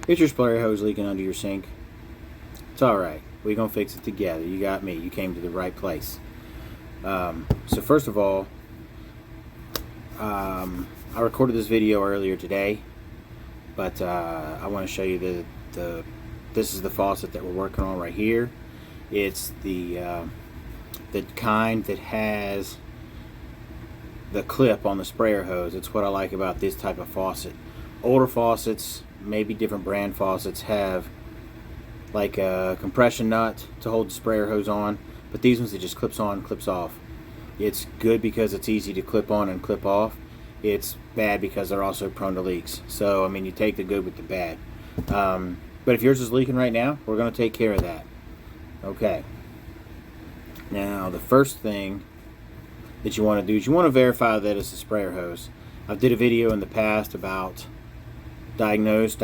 It's your sprayer hose leaking under your sink. It's alright. We're going to fix it together. You got me. You came to the right place. So first of all, I recorded this video earlier today, but I want to show you this is the faucet that we're working on right here. It's the kind that has the clip on the sprayer hose. It's what I like about this type of faucet. Older faucets, maybe different brand faucets, have like a compression nut to hold the sprayer hose on, but these ones, it just clips on, clips off. It's good because it's easy to clip on and clip off. It's bad because they're also prone to leaks. So I mean, you take the good with the bad. But if yours is leaking right now, we're going to take care of that. Okay. Now the first thing that you want to do is you want to verify that it's a sprayer hose. I did a video in the past about diagnose.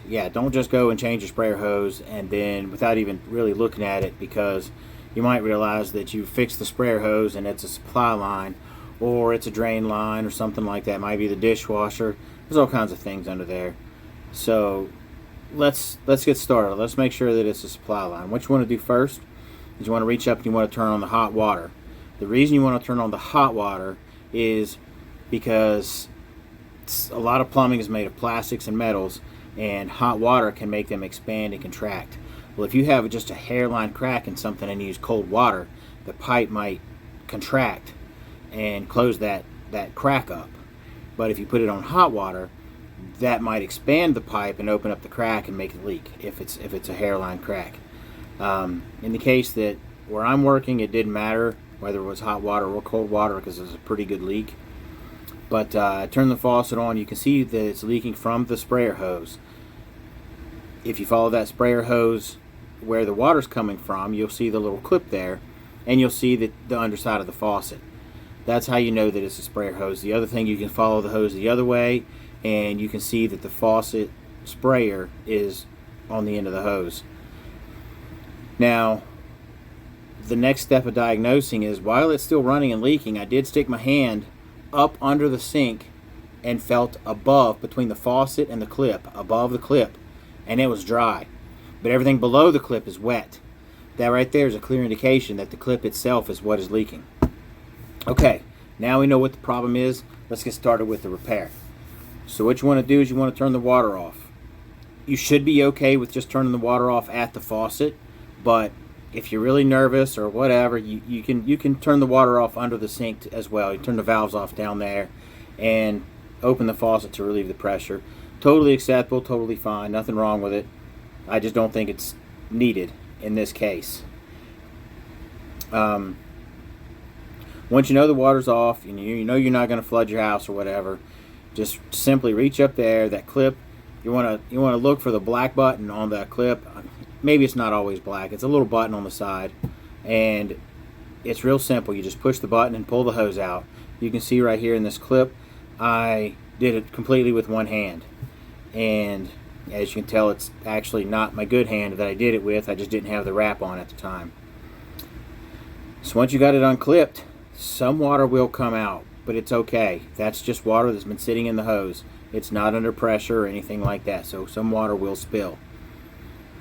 Yeah, don't just go and change your sprayer hose and then without even really looking at it, because you might realize that you fixed the sprayer hose and it's a supply line, or it's a drain line or something like that. It might be the dishwasher. There's all kinds of things under there. So let's get started. Let's make sure that it's a supply line. What you want to do first is you want to reach up and you want to turn on the hot water. The reason you want to turn on the hot water is because a lot of plumbing is made of plastics and metals, and hot water can make them expand and contract. Well, if you have just a hairline crack in something and you use cold water, the pipe might contract and close that crack up. But if you put it on hot water, that might expand the pipe and open up the crack and make it leak if it's a hairline crack. In the case that where I'm working, it didn't matter whether it was hot water or cold water because it was a pretty good leak. But turn the faucet on. You can see that it's leaking from the sprayer hose. If you follow that sprayer hose where the water's coming from, you'll see the little clip there, and you'll see the underside of the faucet. That's how you know that it's a sprayer hose. The other thing, you can follow the hose the other way, and you can see that the faucet sprayer is on the end of the hose. Now, the next step of diagnosing is, while it's still running and leaking, I did stick my hand up under the sink and felt above, between the faucet and the clip, above the clip, and it was dry. But everything below the clip is wet. That right there is a clear indication that the clip itself is what is leaking. Okay, now we know what the problem is. Let's get started with the repair. So what you want to do is you want to turn the water off. You should be okay with just turning the water off at the faucet, but if you're really nervous or whatever, you can turn the water off under the sink as well. You turn the valves off down there and open the faucet to relieve the pressure. Totally acceptable, totally fine, nothing wrong with it. I just don't think it's needed in this case. Once you know the water's off and you know you're not going to flood your house or whatever, just simply reach up there, that clip. You want to look for the black button on that clip. Maybe it's not always black. It's a little button on the side, and it's real simple. You just push the button and pull the hose out. You can see right here in this clip, I did it completely with one hand, and as you can tell, it's actually not my good hand that I did it with. I just didn't have the wrap on at the time. So once you got it unclipped, some water will come out, but it's okay. That's just water that's been sitting in the hose. It's not under pressure or anything like that, so some water will spill.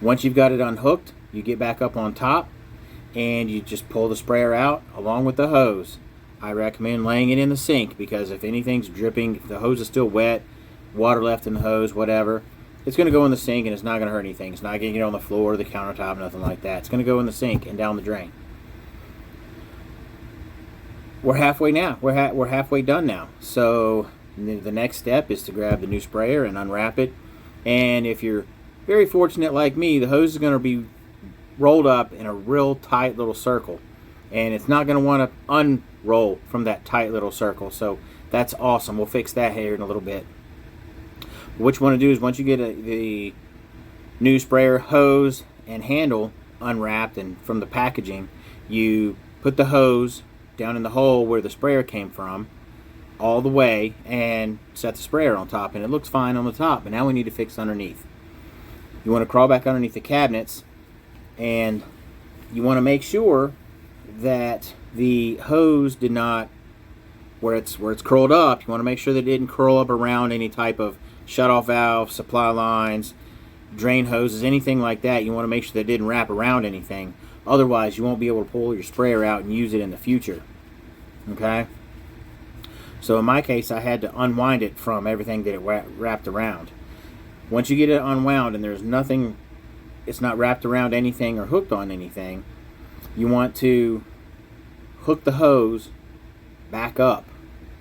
Once you've got it unhooked, you get back up on top and you just pull the sprayer out along with the hose. I recommend laying it in the sink, because if anything's dripping, if the hose is still wet, water left in the hose, whatever, it's going to go in the sink and it's not going to hurt anything. It's not going to get on the floor, the countertop, nothing like that. It's going to go in the sink and down the drain. We're halfway now. We're halfway done now. So the next step is to grab the new sprayer and unwrap it. And if you're very fortunate like me, the hose is going to be rolled up in a real tight little circle, and it's not going to want to unroll from that tight little circle. So that's awesome. We'll fix that here in a little bit. What you want to do is, once you get the new sprayer hose and handle unwrapped and from the packaging, you put the hose down in the hole where the sprayer came from all the way and set the sprayer on top, and it looks fine on the top, but now we need to fix underneath. You want to crawl back underneath the cabinets, and you want to make sure that the hose did not, where it's curled up, you want to make sure that it didn't curl up around any type of shut-off valves, supply lines, drain hoses, anything like that. You want to make sure that it didn't wrap around anything. Otherwise, you won't be able to pull your sprayer out and use it in the future. Okay? So in my case, I had to unwind it from everything that it wrapped around. Once you get it unwound and there's nothing, it's not wrapped around anything or hooked on anything, you want to hook the hose back up.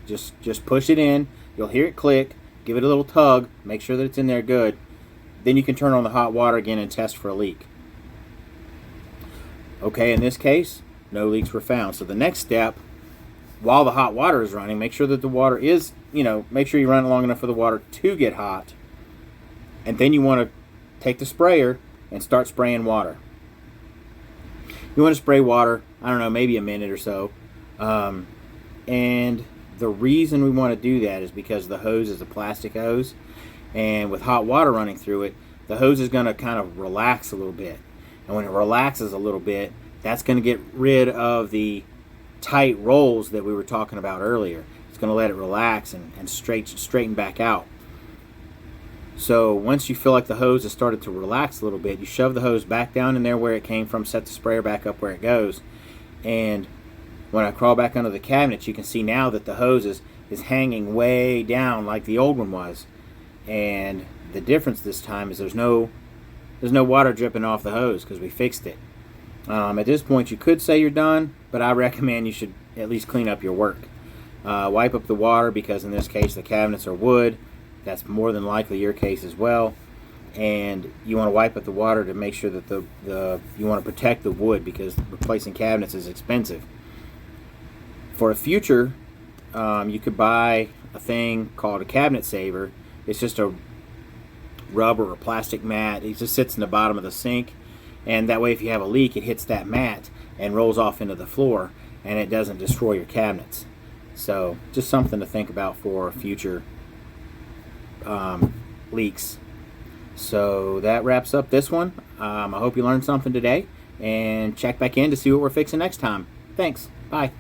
Just push it in. You'll hear it click. Give it a little tug. Make sure that it's in there good. Then you can turn on the hot water again and test for a leak. Okay, in this case, no leaks were found. So the next step, while the hot water is running, make sure that the water is, make sure you run it long enough for the water to get hot. And then you want to take the sprayer and start spraying water. You want to spray water, I don't know, maybe a minute or so. And the reason we want to do that is because the hose is a plastic hose. And with hot water running through it, the hose is going to kind of relax a little bit. And when it relaxes a little bit, that's going to get rid of the tight rolls that we were talking about earlier. It's going to let it relax and straighten back out. So once you feel like the hose has started to relax a little bit, you shove the hose back down in there where it came from, set the sprayer back up where it goes. And when I crawl back under the cabinets, you can see now that the hose is hanging way down like the old one was. And the difference this time is there's no water dripping off the hose because we fixed it. At this point, you could say you're done, but I recommend you should at least clean up your work. Wipe up the water because in this case the cabinets are wood. That's more than likely your case as well. And you want to wipe up the water to make sure that you want to protect the wood because replacing cabinets is expensive. For a future, you could buy a thing called a cabinet saver. It's just a rubber or plastic mat. It just sits in the bottom of the sink, and that way if you have a leak, it hits that mat and rolls off into the floor, and it doesn't destroy your cabinets. So just something to think about for future leaks. So that wraps up this one. I hope you learned something today, and check back in to see what we're fixing next time. Thanks. Bye.